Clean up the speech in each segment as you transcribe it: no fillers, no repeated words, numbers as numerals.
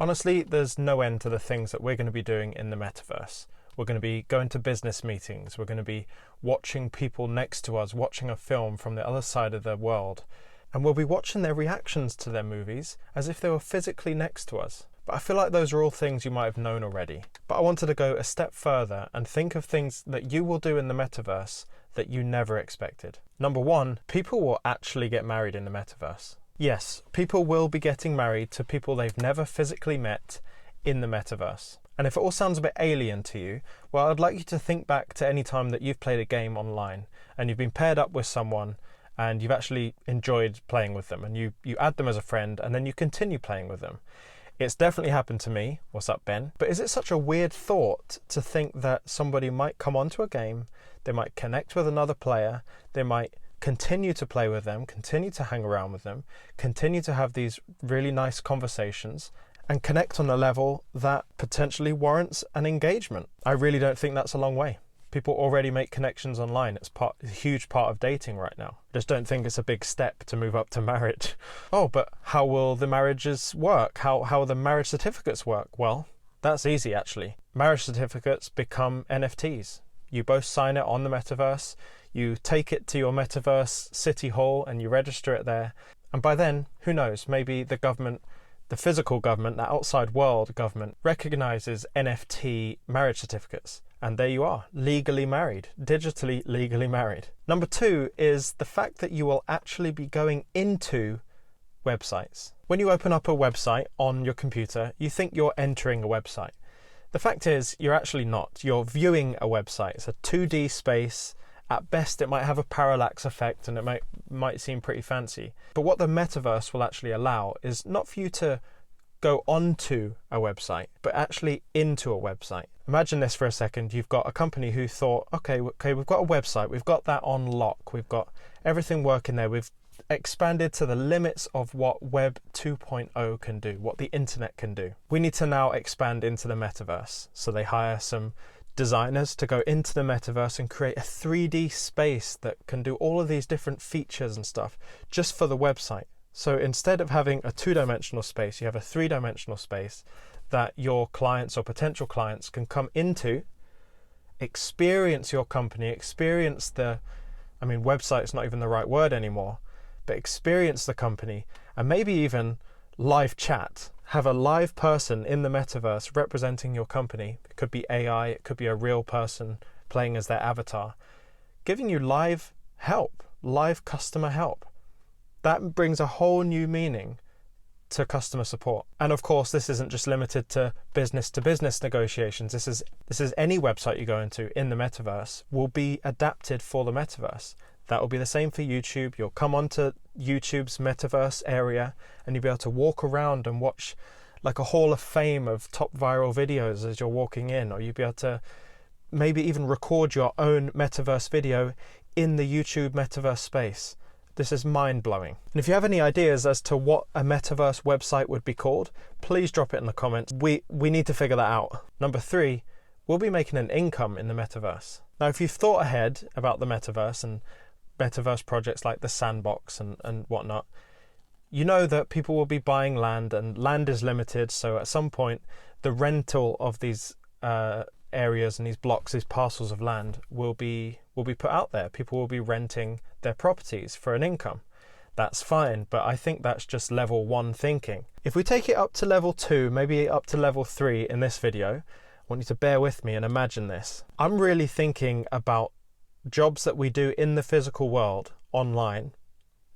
Honestly, there's no end to the things that we're going to be doing in the metaverse. We're going to be going to business meetings. We're going to be watching people next to us, watching a film from the other side of the world. And we'll be watching their reactions to their movies as if they were physically next to us. But I feel like those are all things you might have known already. But I wanted to go a step further and think of things that you will do in the metaverse that you never expected. Number one, people will actually get married in the metaverse. Yes, people will be getting married to people they've never physically met in the metaverse. And if it all sounds a bit alien to you, well, I'd like you to think back to any time that you've played a game online and you've been paired up with someone and you've actually enjoyed playing with them, and you add them as a friend and then you continue playing with them. It's definitely happened to me. What's up, Ben? But is it such a weird thought to think that somebody might come onto a game, they might connect with another player, they might continue to play with them, continue to hang around with them, continue to have these really nice conversations and connect on a level that potentially warrants an engagement? I really don't think that's a long way. People already make connections online. It's a huge part of dating right now. I just don't think it's a big step to move up to marriage. Oh, but how will the marriages work? How will the marriage certificates work? Well, that's easy actually. Marriage certificates become NFTs. You both sign it on the metaverse, you take it to your metaverse city hall and you register it there. And by then, who knows, maybe the government, the physical government, the outside world government, recognizes NFT marriage certificates. And there you are, legally married, digitally legally married. Number two is the fact that you will actually be going into websites. When you open up a website on your computer, you think you're entering a website. The fact is, you're actually not. You're viewing a website. It's a 2D space. At best, it might have a parallax effect and it might seem pretty fancy. But what the metaverse will actually allow is not for you to go onto a website, but actually into a website. Imagine this for a second. You've got a company who thought, okay, we've got a website, we've got that on lock, we've got everything working there, we've expanded to the limits of what Web 2.0 can do, what the internet can do. We need to now expand into the metaverse. So they hire some designers to go into the metaverse and create a 3D space that can do all of these different features and stuff just for the website. So instead of having a two-dimensional space, you have a three-dimensional space that your clients or potential clients can come into, experience your company, experience website's not even the right word anymore, but experience the company and maybe even live chat. Have a live person in the metaverse representing your company. It could be AI, it could be a real person playing as their avatar, giving you live help, live customer help. That brings a whole new meaning to customer support. And of course, this isn't just limited to business negotiations. This is any website you go into in the metaverse will be adapted for the metaverse. That will be the same for YouTube. You'll come onto YouTube's metaverse area and you'll be able to walk around and watch like a hall of fame of top viral videos as you're walking in, or you'll be able to maybe even record your own metaverse video in the YouTube metaverse space. This is mind-blowing. And if you have any ideas as to what a metaverse website would be called, please drop it in the comments. We need to figure that out. Number three, we'll be making an income in the metaverse. Now, if you've thought ahead about the metaverse and metaverse projects like the Sandbox and whatnot, you know that people will be buying land and land is limited. So at some point, the rental of these areas and these blocks, these parcels of land will be put out there. People will be renting their properties for an income. That's fine, but I think that's just level one thinking. If we take it up to level two, maybe up to level three in this video, I want you to bear with me and imagine this. I'm really thinking about jobs that we do in the physical world online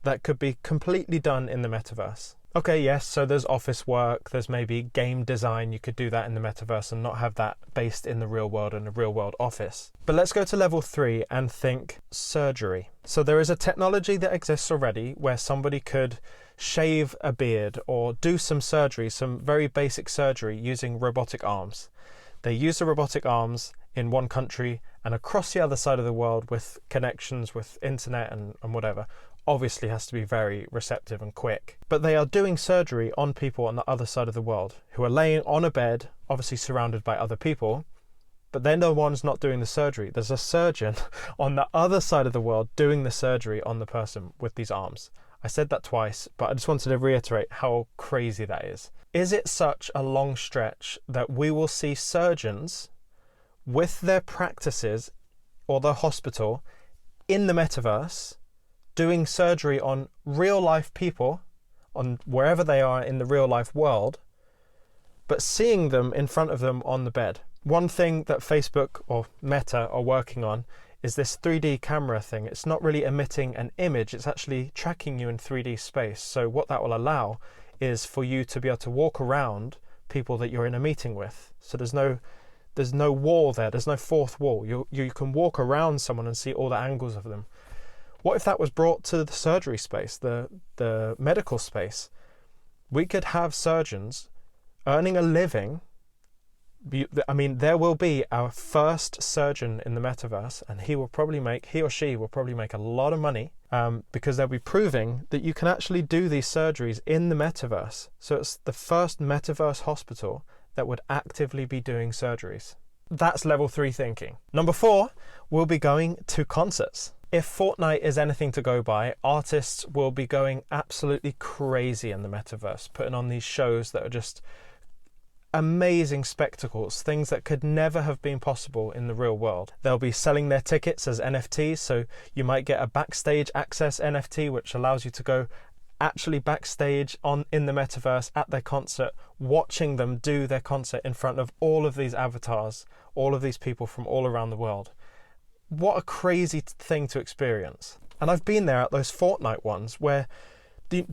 that could be completely done in the metaverse. Okay, yes, so there's office work, there's maybe game design, you could do that in the metaverse and not have that based in the real world in a real world office. But let's go to level three and think surgery. So there is a technology that exists already where somebody could shave a beard or do some surgery, some very basic surgery using robotic arms. They use the robotic arms in one country and across the other side of the world with connections with internet and whatever. Obviously has to be very receptive and quick. But they are doing surgery on people on the other side of the world who are laying on a bed, obviously surrounded by other people, but they're the ones not doing the surgery. There's a surgeon on the other side of the world doing the surgery on the person with these arms. I said that twice, but I just wanted to reiterate how crazy that is. Is it such a long stretch that we will see surgeons with their practices or their hospital in the metaverse doing surgery on real life people, on wherever they are in the real life world, but seeing them in front of them on the bed? One thing that Facebook or Meta are working on is this 3D camera thing. It's not really emitting an image, it's actually tracking you in 3D space. So what that will allow is for you to be able to walk around people that you're in a meeting with. So there's no wall there, there's no fourth wall. You can walk around someone and see all the angles of them. What if that was brought to the surgery space, the medical space? We could have surgeons earning a living. I mean, there will be our first surgeon in the metaverse, and he or she will probably make a lot of money because they'll be proving that you can actually do these surgeries in the metaverse. So it's the first metaverse hospital that would actively be doing surgeries. That's level 3 thinking. Number 4, we'll be going to concerts. If Fortnite is anything to go by, artists will be going absolutely crazy in the metaverse, putting on these shows that are just amazing spectacles, things that could never have been possible in the real world. They'll be selling their tickets as NFTs, so you might get a backstage access NFT, which allows you to go actually backstage in the metaverse at their concert, watching them do their concert in front of all of these avatars, all of these people from all around the world. What a crazy thing to experience. And I've been there at those Fortnite ones where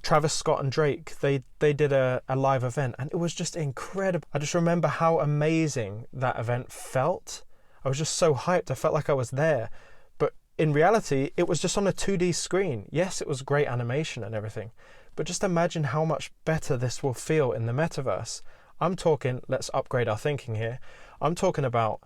Travis Scott and Drake, they did a live event, and it was just incredible. I just remember how amazing that event felt. I was just so hyped. I felt like I was there. But in reality, it was just on a 2D screen. Yes, it was great animation and everything, but just imagine how much better this will feel in the metaverse. I'm talking, let's upgrade our thinking here. I'm talking about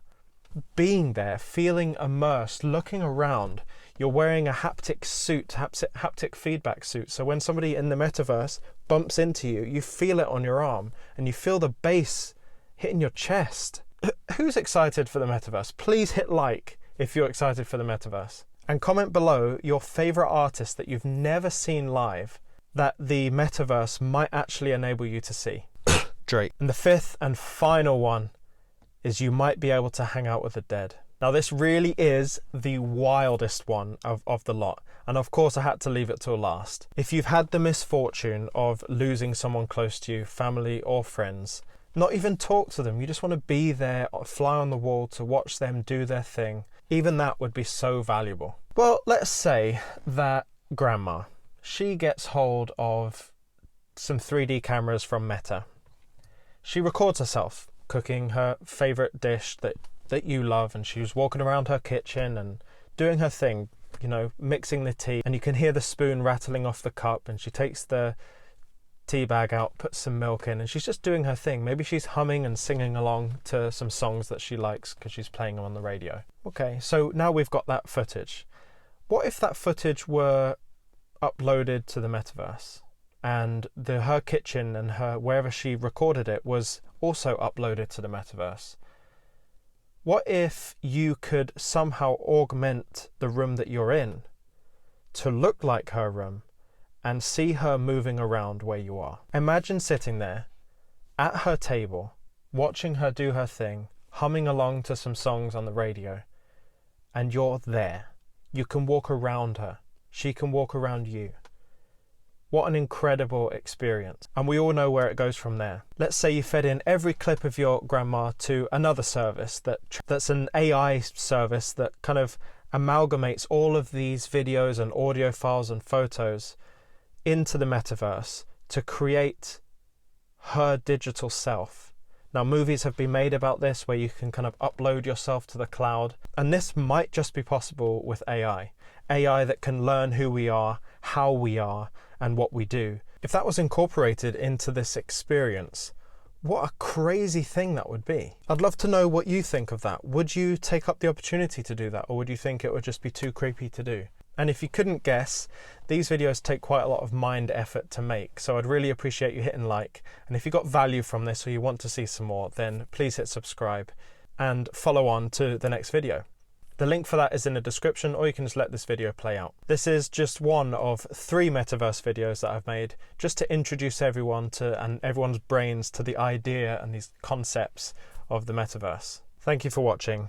being there, feeling immersed, looking around. You're wearing a haptic suit, haptic feedback suit. So when somebody in the metaverse bumps into you, you feel it on your arm and you feel the bass hitting your chest. Who's excited for the metaverse? Please hit like if you're excited for the metaverse. And comment below your favorite artist that you've never seen live that the metaverse might actually enable you to see. Drake. And the 5th and final one is you might be able to hang out with the dead. Now this really is the wildest one of the lot, and of course I had to leave it till last. If you've had the misfortune of losing someone close to you, family or friends, not even talk to them, you just want to be there, fly on the wall to watch them do their thing, even that would be so valuable. Well, let's say that grandma, she gets hold of some 3D cameras from Meta. She records herself cooking her favourite dish that you love, and she was walking around her kitchen and doing her thing, you know, mixing the tea, and you can hear the spoon rattling off the cup, and she takes the tea bag out, puts some milk in, and she's just doing her thing. Maybe she's humming and singing along to some songs that she likes because she's playing them on the radio. Okay, so now we've got that footage. What if that footage were uploaded to the metaverse, and her kitchen and her wherever she recorded it was also uploaded to the metaverse? What if you could somehow augment the room that you're in to look like her room and see her moving around where you are? Imagine sitting there at her table, watching her do her thing, humming along to some songs on the radio, and you're there. You can walk around her. She can walk around you. What an incredible experience. And we all know where it goes from there. Let's say you fed in every clip of your grandma to another service that's an AI service that kind of amalgamates all of these videos and audio files and photos into the metaverse to create her digital self. Now, movies have been made about this where you can kind of upload yourself to the cloud, and this might just be possible with AI. AI that can learn who we are, how we are, and what we do. If that was incorporated into this experience, what a crazy thing that would be. I'd love to know what you think of that. Would you take up the opportunity to do that, or would you think it would just be too creepy to do? And if you couldn't guess, these videos take quite a lot of mind effort to make, so I'd really appreciate you hitting like. And if you got value from this or you want to see some more, then please hit subscribe and follow on to the next video. The link for that is in the description, or you can just let this video play out. This is just one of 3 Metaverse videos that I've made just to introduce everyone to, and everyone's brains to, the idea and these concepts of the Metaverse. Thank you for watching.